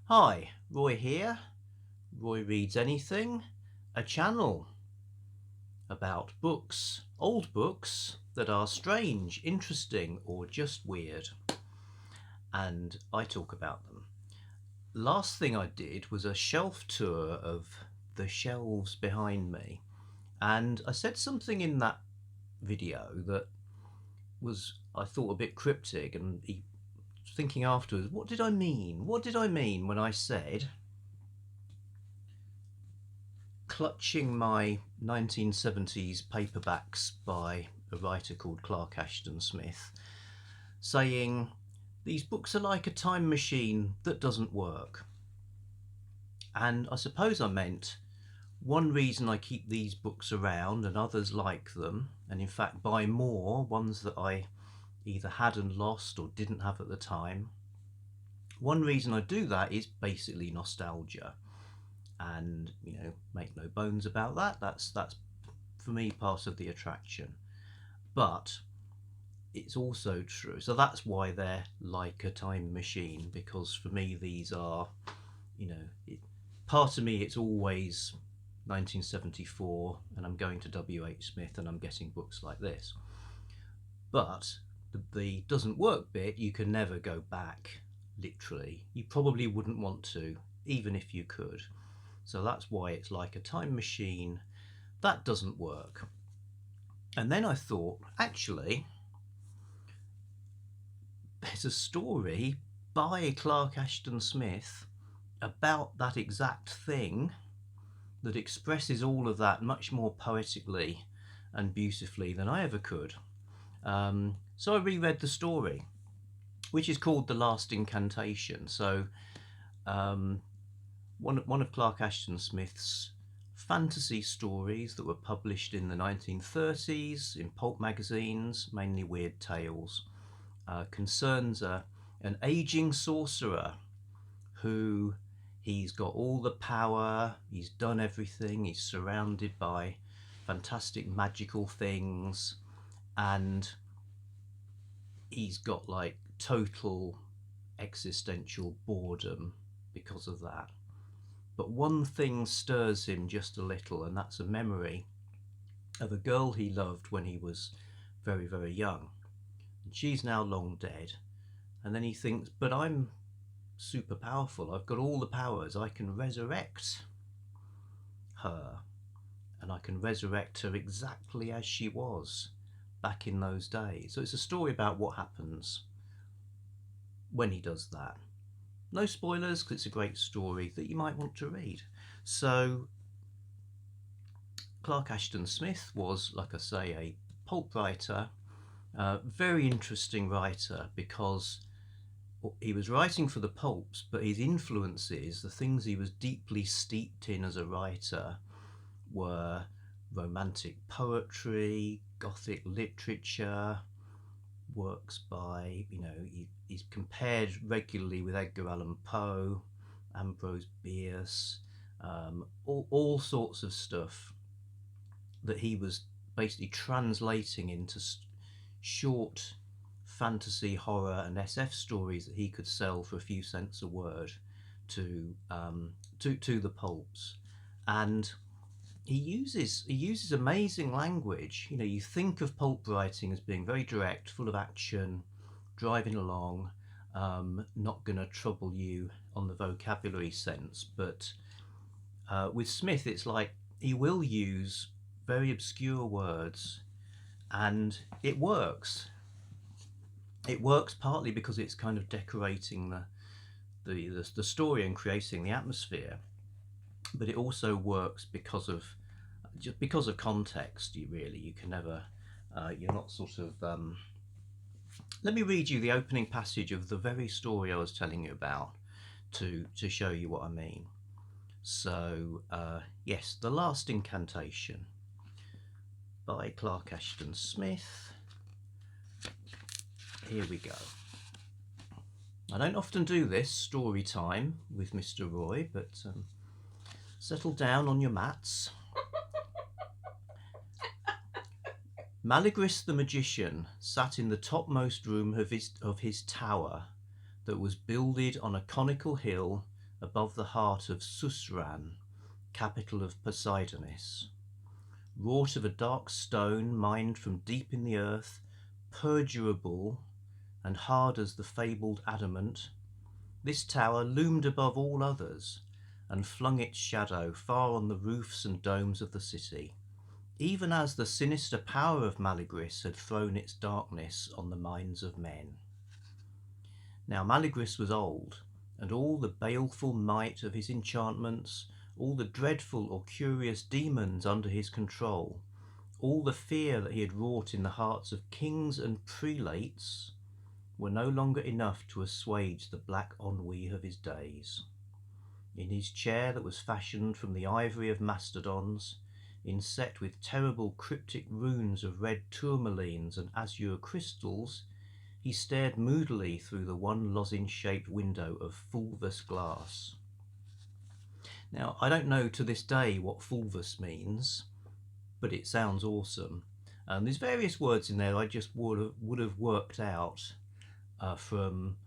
Hi, Roy here. Roy Reads Anything, a channel about books, old books that are strange, interesting, or just weird. And I talk about them. Last thing I did was a shelf tour of the shelves behind me. And I said something in that video that was, I thought, a bit cryptic. And thinking afterwards, what did I mean? What did I mean when I said, clutching my 1970s paperbacks by a writer called Clark Ashton Smith, saying, these books are like a time machine that doesn't work? And I suppose I meant one reason I keep these books around and others like them, and in fact buy more, ones that I either had and lost or didn't have at the time. One reason I do that is basically nostalgia. And make no bones about that, that's for me part of the attraction. But it's also true, so that's why they're like a time machine, because for me these are, part of me, it's always 1974 and I'm going to WH Smith and I'm getting books like this. But the doesn't work bit, you can never go back. Literally, you probably wouldn't want to, even if you could. So that's why it's like a time machine. That doesn't work. And then I thought, actually, there's a story by Clark Ashton Smith about that exact thing that expresses all of that much more poetically and beautifully than I ever could. So I reread the story, which is called The Last Incantation. So one of Clark Ashton Smith's fantasy stories that were published in the 1930s in pulp magazines, mainly weird tales, concerns an aging sorcerer who, he's got all the power, he's done everything, he's surrounded by fantastic magical things, and he's got like total existential boredom because of that. But one thing stirs him just a little, and that's a memory of a girl he loved when he was very, very young. And she's now long dead. And then he thinks, but I'm super powerful. I've got all the powers. I can resurrect her. And I can resurrect her exactly as she was back in those days. So it's a story about what happens when he does that. No spoilers, because it's a great story that you might want to read. So Clark Ashton Smith was, like I say, a pulp writer, very interesting writer, because he was writing for the pulps, but his influences, the things he was deeply steeped in as a writer, were romantic poetry, Gothic literature, works by, he's compared regularly with Edgar Allan Poe, Ambrose Bierce, all sorts of stuff that he was basically translating into short fantasy, horror, and SF stories that he could sell for a few cents a word to the pulps. And he uses amazing language. You think of pulp writing as being very direct, full of action, driving along, not going to trouble you on the vocabulary sense. But with Smith, it's like he will use very obscure words, and it works. It works partly because it's kind of decorating the story and creating the atmosphere, but it also works because of context. You can never, you're not sort of. Let me read you the opening passage of the very story I was telling you about to show you what I mean. So yes, The Last Incantation by Clark Ashton Smith. Here we go. I don't often do this story time with Mr. Roy, but settle down on your mats. Malagris the magician sat in the topmost room of his tower that was builded on a conical hill above the heart of Susran, capital of Poseidonis. Wrought of a dark stone mined from deep in the earth, perdurable and hard as the fabled adamant, this tower loomed above all others and flung its shadow far on the roofs and domes of the city, even as the sinister power of Malagris had thrown its darkness on the minds of men. Now Malagris was old, and all the baleful might of his enchantments, all the dreadful or curious demons under his control, all the fear that he had wrought in the hearts of kings and prelates, were no longer enough to assuage the black ennui of his days. In his chair that was fashioned from the ivory of mastodons, inset with terrible cryptic runes of red tourmalines and azure crystals, he stared moodily through the one lozenge-shaped window of fulvous glass. Now, I don't know to this day what fulvous means, but it sounds awesome. There's various words in there I just would have worked out from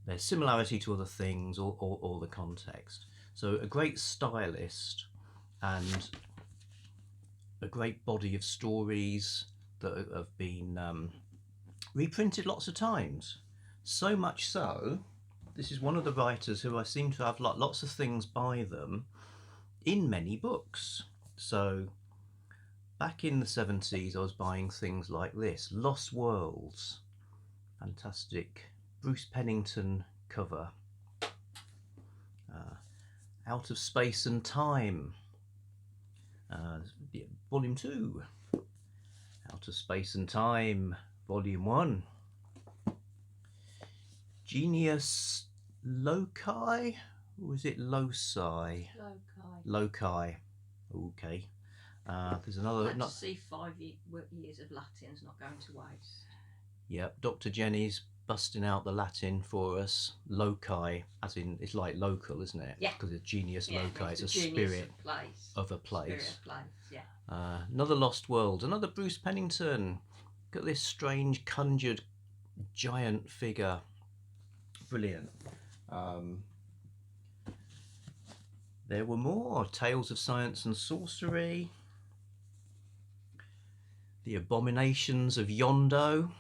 their similarity to other things or the context. So a great stylist and a great body of stories that have been reprinted lots of times. So much so, this is one of the writers who I seem to have lots of things by them in many books. So back in the 70s I was buying things like this, Lost Worlds, fantastic Bruce Pennington cover. Out of Space and Time, Volume 2, Out of Space and Time, Volume 1, Genius Loci, or is it Loci? Loci. Okay. There's another. Glad to see 5 years of Latin's not going to waste. Yep, Dr. Jenny's busting out the Latin for us. Loci, as in, it's like local, isn't it? Yeah. Because it's genius loci, it's a spirit of a place. Spirit of place, yeah. Another Lost World, another Bruce Pennington. Look at this strange conjured giant figure. Brilliant. There were more. Tales of Science and Sorcery. The Abominations of Yondo.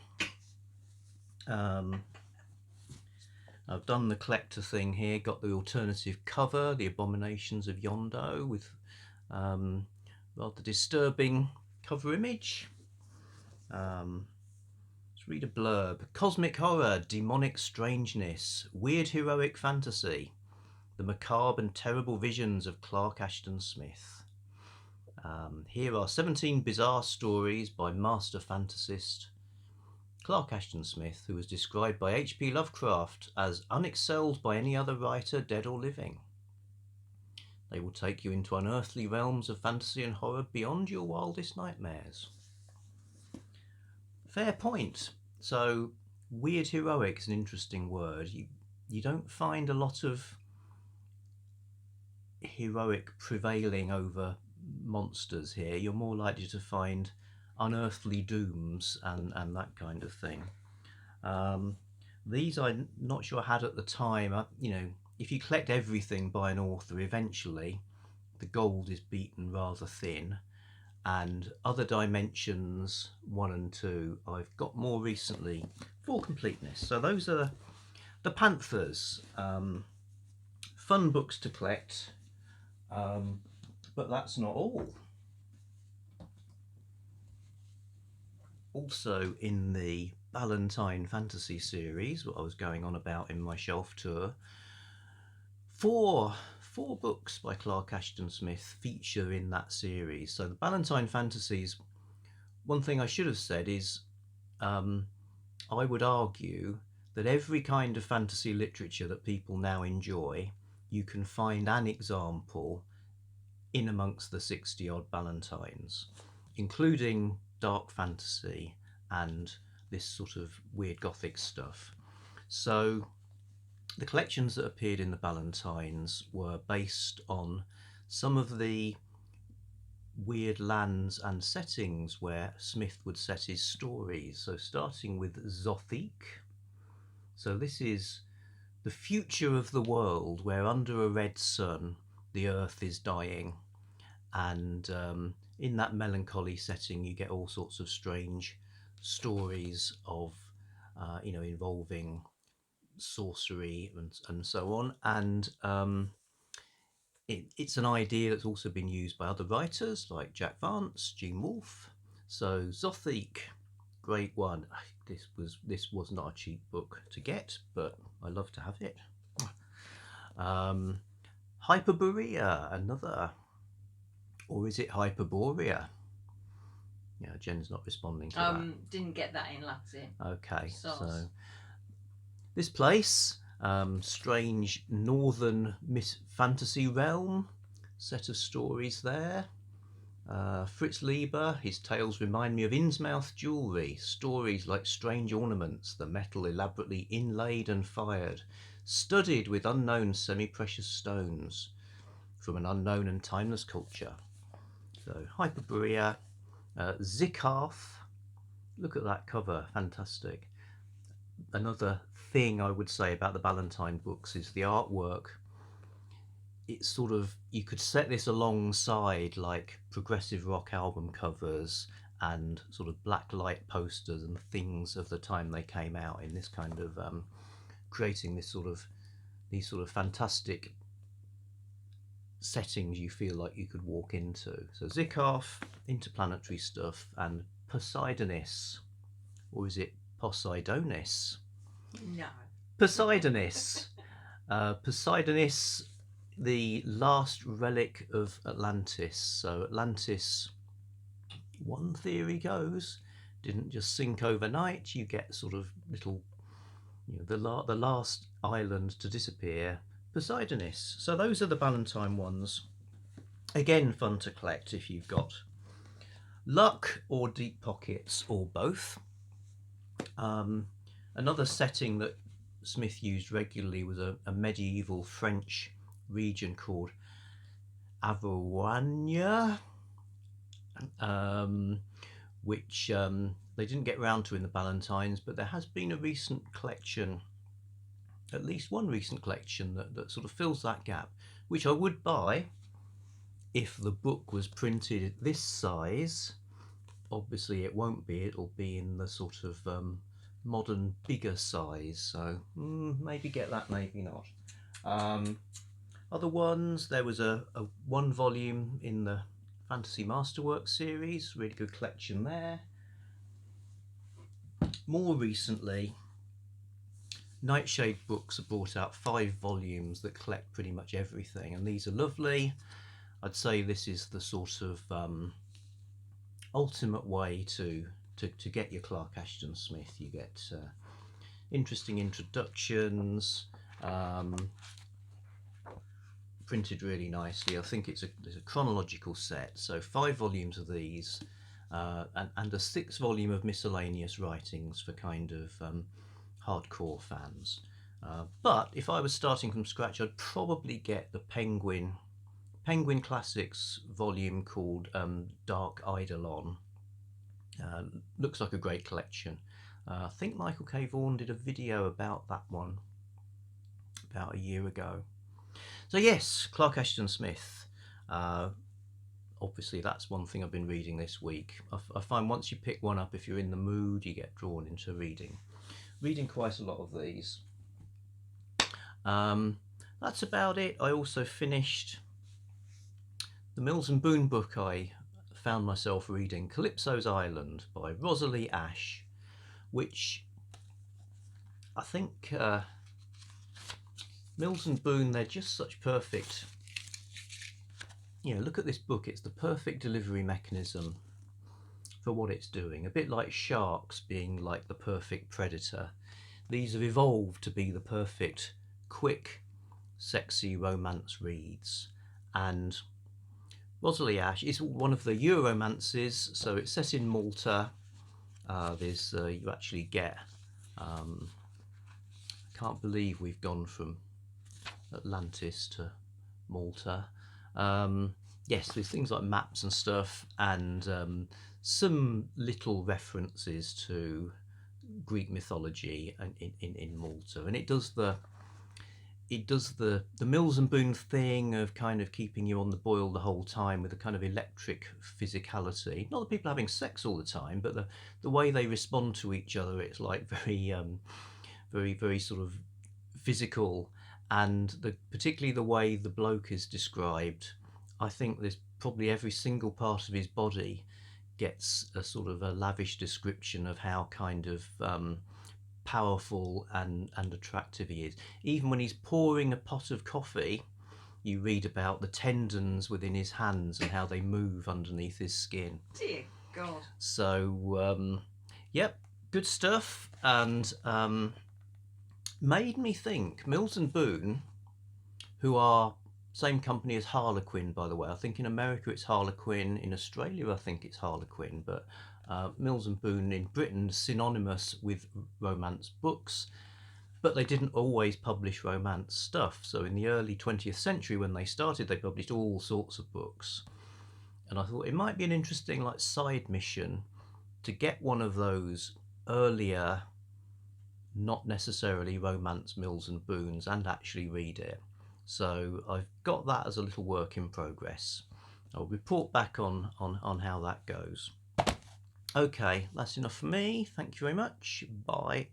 I've done the collector thing here, got the alternative cover, The Abominations of Yondo, with rather disturbing cover image. Let's read a blurb. Cosmic horror, demonic strangeness, weird heroic fantasy, the macabre and terrible visions of Clark Ashton Smith. Here are 17 bizarre stories by master fantasist Clark Ashton Smith, who was described by H.P. Lovecraft as unexcelled by any other writer, dead or living. They will take you into unearthly realms of fantasy and horror beyond your wildest nightmares. Fair point. So, weird heroic is an interesting word. You don't find a lot of heroic prevailing over monsters here. You're more likely to find unearthly dooms and that kind of thing. These I'm not sure I had at the time. If you collect everything by an author, eventually the gold is beaten rather thin, and Other Dimensions 1 and 2 I've got more recently for completeness. So those are the Panthers. Fun books to collect, but that's not all. Also in the Ballantine Fantasy series, what I was going on about in my shelf tour, four books by Clark Ashton Smith feature in that series. So the Ballantine Fantasies, one thing I should have said is I would argue that every kind of fantasy literature that people now enjoy, you can find an example in amongst the 60 odd Ballantines, including dark fantasy and this sort of weird gothic stuff. So the collections that appeared in the Ballantines were based on some of the weird lands and settings where Smith would set his stories. So starting with Zothique. So this is the future of the world, where under a red sun the earth is dying, and in that melancholy setting you get all sorts of strange stories of involving sorcery and so on, and it's an idea that's also been used by other writers like Jack Vance, Gene Wolfe. So Zothique, great one. This was not a cheap book to get, but I love to have it. Hyperborea, another, or is it Hyperborea? Yeah, Jen's not responding to that. Didn't get that in Latin. Okay, Sauce. so this place, strange northern fantasy realm, set of stories there. Fritz Lieber, his tales remind me of Innsmouth jewellery, stories like strange ornaments, the metal elaborately inlaid and fired, studded with unknown semi-precious stones from an unknown and timeless culture. So Hyperborea, Zickarth, look at that cover, fantastic. Another thing I would say about the Ballantine books is the artwork. It's sort of, you could set this alongside like progressive rock album covers and sort of black light posters and things of the time they came out, in this kind of creating these sort of fantastic settings you feel like you could walk into. So Zickarth, interplanetary stuff, and Poseidonis, or is it Poseidonis? No. Poseidonis. Poseidonis, the last relic of Atlantis. So Atlantis, one theory goes, didn't just sink overnight. You get sort of little, the last island to disappear, Poseidonis. So those are the Ballantine ones. Again, fun to collect if you've got luck or deep pockets or both. Another setting that Smith used regularly was a medieval French region called Avoigne, which they didn't get round to in the Ballantines, but there has been a recent collection, at least one recent collection, that sort of fills that gap, which I would buy if the book was printed this size. Obviously it won't be, it'll be in the sort of modern bigger size, so maybe get that, maybe not. Other ones, there was a one volume in the Fantasy Masterworks series, really good collection there. More recently, Nightshade Books have brought out 5 volumes that collect pretty much everything, and these are lovely. I'd say this is the sort of ultimate way to get your Clark Ashton Smith. You get interesting introductions, printed really nicely. I think it's a chronological set, so 5 volumes of these, and a 6th volume of miscellaneous writings for kind of hardcore fans. But if I was starting from scratch, I'd probably get the Penguin Classics volume called Dark Eidolon. Looks like a great collection. I think Michael K. Vaughan did a video about that one about a year ago. So yes, Clark Ashton Smith. Obviously that's one thing I've been reading this week. I find once you pick one up, if you're in the mood, you get drawn into reading quite a lot of these. That's about it. I also finished the Mills and Boon book I found myself reading, Calypso's Island by Rosalie Ash, which I think Mills and Boon, they're just such perfect, look at this book, it's the perfect delivery mechanism for what it's doing. A bit like sharks being like the perfect predator. These have evolved to be the perfect, quick, sexy romance reads. And Rosalie Ash is one of the Euromances, so it's set in Malta. There's you actually get, I can't believe we've gone from Atlantis to Malta. Yes, there's things like maps and stuff, and some little references to Greek mythology in Malta, and it does the it does the Mills and Boon thing of kind of keeping you on the boil the whole time with a kind of electric physicality. Not that people are having sex all the time, but the way they respond to each other, it's like very sort of physical, and particularly the way the bloke is described. I think there's probably every single part of his body gets a sort of a lavish description of how kind of powerful and attractive he is. Even when he's pouring a pot of coffee, you read about the tendons within his hands and how they move underneath his skin. Dear God. So, yep, good stuff. And made me think, Mills and Boon, who are same company as Harlequin, by the way. I think in America it's Harlequin, in Australia I think it's Harlequin, but Mills and Boon in Britain synonymous with romance books, but they didn't always publish romance stuff. So in the early 20th century when they started, they published all sorts of books. And I thought it might be an interesting like side mission to get one of those earlier, not necessarily romance Mills and Boons, and actually read it. So I've got that as a little work in progress. I'll report back on how that goes. Okay, that's enough for me. Thank you very much. Bye.